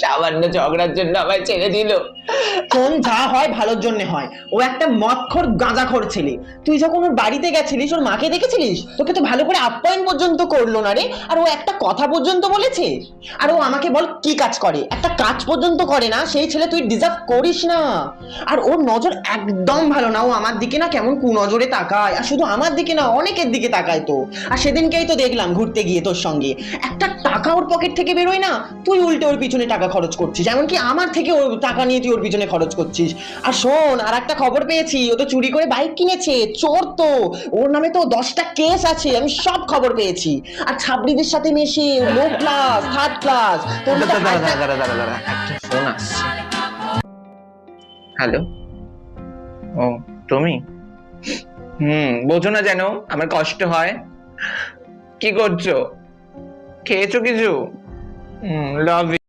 সামান্য ঝগড়ার জন্য আমায় ছেড়ে দিল। কোন যা হয় ভালোর জন্য হয়। ও একটা মদখোর গাঁজাখোর ছেলে। তুই যখন ওর বাড়িতে গেছিলিস, ওর মাকে দেখেছিলিস? তোকে তো ভালো করে আপ্যায়ন পর্যন্ত করলো না রে। আর ও একটা কথা পর্যন্ত বলেছে? আর ও আমাকে বল কি কাজ করে? একটা কাজ পর্যন্ত করে না। সেই ছেলে তুই ডিজার্ভ করিস না। আর ওর নজর একদম ভালো না। ও আমার দিকে না কেমন কুনজরে তাকায়। আর শুধু আমার দিকে না, অনেকের দিকে তাকায় তো। আর সেদিনকেই তো দেখলাম ঘুরতে গিয়ে তোর সঙ্গে একটা টাকা ওর পকেট থেকে বেরোয় না, তুই উল্টে ওর পিছনে টাকা খরচ করছিস। এমনকি আমার থেকে ওর টাকা নিয়ে তুই ওর পিছনে খরচ করছিস। আর শোন, আর একটা খবর পেয়েছি, ও তো চুরি করে বাইক কিনেছে। চোর তো। ওর নামে তো 10টা কেস আছে, আমি সব খবর পেয়েছি। আর ছাবড়িদের সাথে মেশে লো ক্লাস, থার্ড ক্লাস। দাঁড়া, একটা ফোন আসছে। হ্যালো। ও, তুমি? বোঝো না যেন আমার কষ্ট হয়। কি করছো? খেয়েছো কিছু? লাভ